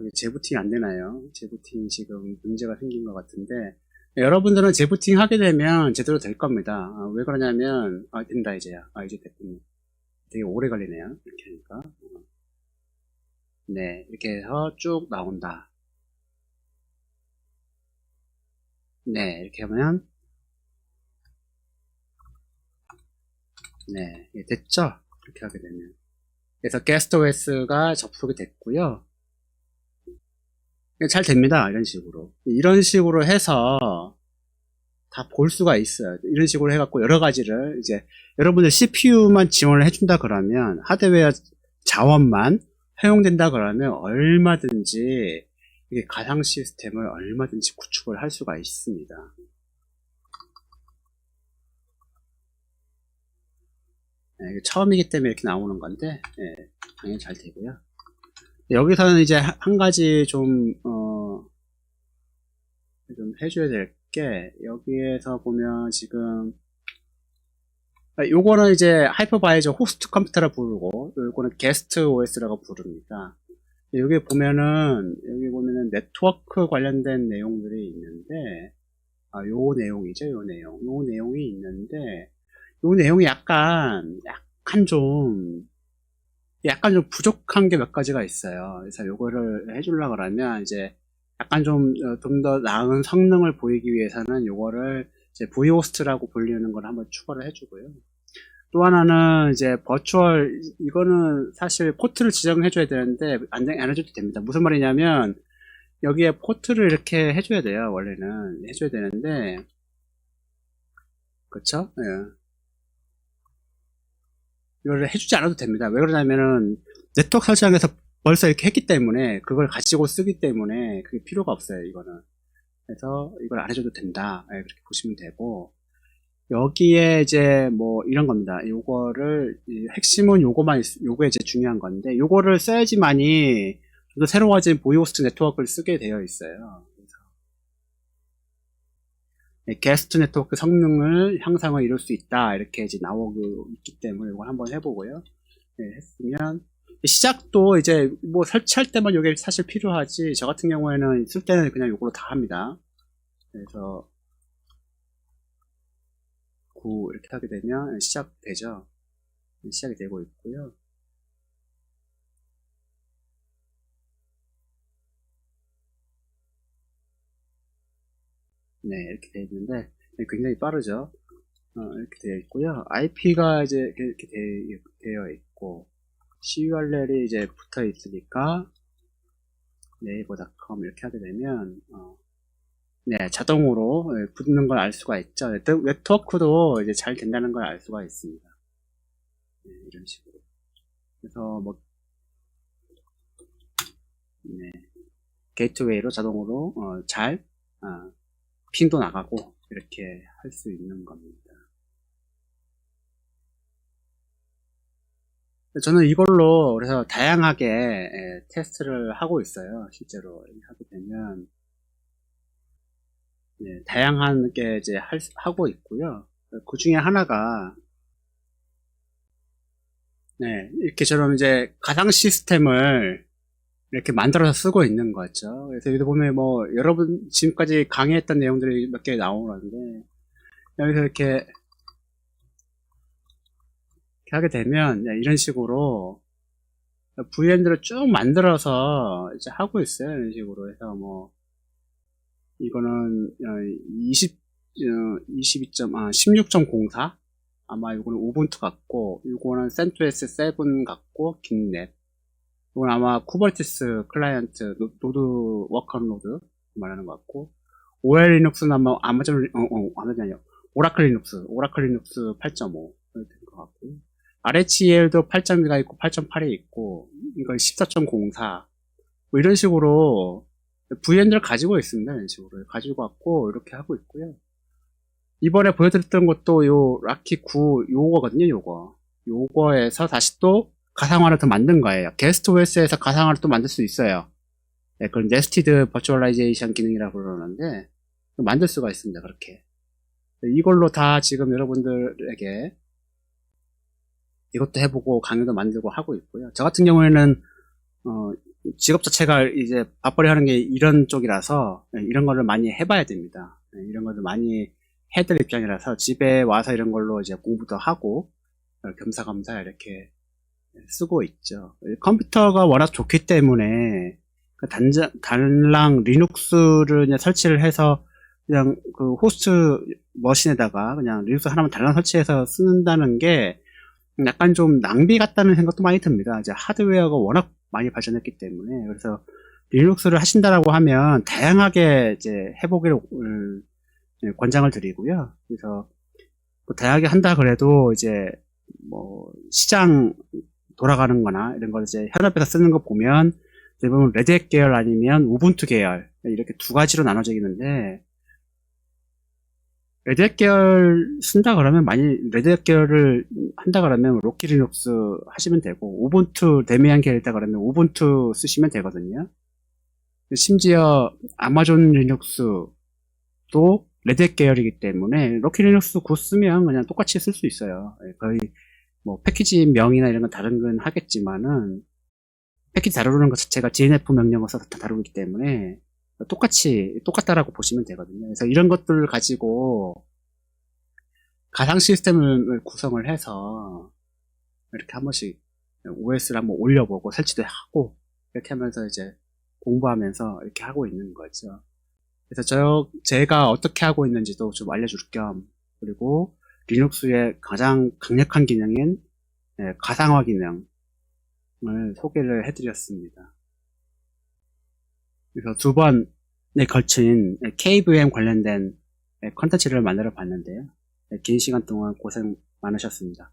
이게 재부팅이 안 되나요? 재부팅 지금 문제가 생긴 것 같은데 여러분들은 재부팅 하게 되면 제대로 될 겁니다. 왜 그러냐면 된다 이제야. 이제 됐군요. 되게 오래 걸리네요. 이렇게 하니까. 네, 이렇게 해서 쭉 나온다. 네, 이렇게 하면 네, 됐죠? 이렇게 하게 되면. 그래서 게스트 OS가 접속이 됐고요. 잘 됩니다. 이런 식으로. 이런 식으로 해서 다 볼 수가 있어요. 이런 식으로 해갖고 여러 가지를 이제 여러분들 CPU만 지원을 해준다 그러면 하드웨어 자원만 허용된다 그러면 얼마든지 이게 가상 시스템을 얼마든지 구축을 할 수가 있습니다. 이게 처음이기 때문에 이렇게 나오는 건데 당연히 잘 되고요. 여기서는 이제 한 가지 좀 해줘야 될 게 여기에서 보면 지금 요거는 이제 하이퍼바이저 호스트 컴퓨터라 부르고 요거는 게스트 OS라고 부릅니다. 여기 보면은 네트워크 관련된 내용들이 있는데 요 내용이죠. 요 내용이 있는데 요 내용이 약간 좀 부족한 게 몇 가지가 있어요. 그래서 요거를 해주려고 그러면 이제 약간 좀 더 나은 성능을 보이기 위해서는 요거를 이제 vHost라고 불리는 걸 한번 추가를 해주고요. 또 하나는 이제 버추얼, 이거는 사실 포트를 지정해줘야 되는데 안 해줘도 됩니다. 무슨 말이냐면 여기에 포트를 이렇게 해줘야 돼요. 원래는 해줘야 되는데 그쵸? 예. 이걸 해주지 않아도 됩니다. 왜 그러냐면은 네트워크 설정에서 벌써 이렇게 했기 때문에 그걸 가지고 쓰기 때문에 그게 필요가 없어요. 이거는. 그래서 이걸 안 해줘도 된다. 그렇게 보시면 되고 여기에 이제 뭐 이런 겁니다. 요거를 핵심은 요거에 이제 중요한 건데 요거를 써야지만이 좀 더 새로워진 보이호스트 네트워크를 쓰게 되어 있어요. 게스트 네트워크 성능을 향상을 이룰 수 있다 이렇게 이제 나오고 있기 때문에 이걸 한번 해보고요. 했으면 시작도 이제 뭐 설치할 때만 이게 사실 필요하지 저 같은 경우에는 쓸 때는 그냥 요걸로 다 합니다. 그래서 9 이렇게 하게 되면 시작되죠. 시작이 되고 있고요. 네, 이렇게 되어 있는데 굉장히 빠르죠. 이렇게 되어 있고요. IP가 이제 이렇게 되어 있고, CURL이 이제 붙어 있으니까, 네이버닷컴 이렇게 하게 되면, 네, 자동으로 붙는 걸 알 수가 있죠. 네트워크도 이제 잘 된다는 걸 알 수가 있습니다. 네, 이런 식으로. 그래서 뭐, 네, 게이트웨이로 자동으로 잘 핑도 나가고 이렇게 할 수 있는 겁니다. 저는 이걸로 그래서 다양하게 테스트를 하고 있어요. 실제로 하게 되면 다양하게 이제 하고 있고요. 그 중에 하나가 이렇게처럼 이제 가상 시스템을 이렇게 만들어서 쓰고 있는 거죠. 그래서 여기 보면 뭐 여러분 지금까지 강의했던 내용들이 몇 개 나오는데 여기서 이렇게 하게 되면 이런 식으로 VM들을 쭉 만들어서 이제 하고 있어요. 이런 식으로 해서 뭐 이거는 16.04 아마 이거는 우분투 같고 이거는 센토스 7 같고 긴넷 이건 아마 쿠버네티스 클라이언트 노드 워커 노드 말하는 것 같고 OL 리눅스는 아마 아마존 아니요 오라클 리눅스 8.5 이렇게 된 것 같고 RHEL도 8.2가 있고 8.8이 있고 이건 14.04 뭐 이런 식으로 VM들을 가지고 있습니다. 이런 식으로 가지고 왔고 이렇게 하고 있고요. 이번에 보여드렸던 것도 요 라키 9 요거거든요. 요거에서 다시 또 가상화를 더 만든 거예요. 게스트 OS에서 가상화를 또 만들 수 있어요. 네, 그건 네스티드 버추얼라이제이션 기능이라고 그러는데 만들 수가 있습니다. 그렇게 이걸로 다 지금 여러분들에게 이것도 해보고 강의도 만들고 하고 있고요. 저 같은 경우에는 직업 자체가 이제 밥벌이 하는 게 이런 쪽이라서 이런 거를 많이 해봐야 됩니다. 이런 거를 많이 해드릴 입장이라서 집에 와서 이런 걸로 이제 공부도 하고 겸사겸사 이렇게 쓰고 있죠. 컴퓨터가 워낙 좋기 때문에 단랑 리눅스를 그냥 설치를 해서 그냥 그 호스트 머신에다가 그냥 리눅스 하나만 단랑 설치해서 쓰는다는 게 약간 좀 낭비 같다는 생각도 많이 듭니다. 이제 하드웨어가 워낙 많이 발전했기 때문에 그래서 리눅스를 하신다라고 하면 다양하게 이제 해보기를 권장을 드리고요. 그래서 뭐 다양하게 한다 그래도 이제 뭐 시장 돌아가는 거나 이런 걸 이제 현업에서 쓰는 거 보면 대부분 레드햇 계열 아니면 우분투 계열 이렇게 두 가지로 나눠지는데 레드햇 계열 쓴다 그러면 레드햇 계열을 한다 그러면 로키 리눅스 하시면 되고 우분투 데미안 계열 있다 그러면 우분투 쓰시면 되거든요. 심지어 아마존 리눅스도 레드햇 계열이기 때문에 로키 리눅스 9 쓰면 그냥 똑같이 쓸 수 있어요. 거의 뭐 패키지 명이나 이런 건 다른 건 하겠지만은 패키지 다루는 것 자체가 DNF 명령을 써서 다 다루기 때문에 똑같다라고 보시면 되거든요. 그래서 이런 것들을 가지고 가상 시스템을 구성을 해서 이렇게 한 번씩 OS를 한번 올려보고 설치도 하고 이렇게 하면서 이제 공부하면서 이렇게 하고 있는 거죠. 그래서 제가 어떻게 하고 있는지도 좀 알려줄 겸 그리고 리눅스의 가장 강력한 기능인 가상화 기능을 소개를 해드렸습니다. 그래서 두 번에 걸친 KVM 관련된 컨텐츠를 만들어 봤는데요. 긴 시간 동안 고생 많으셨습니다.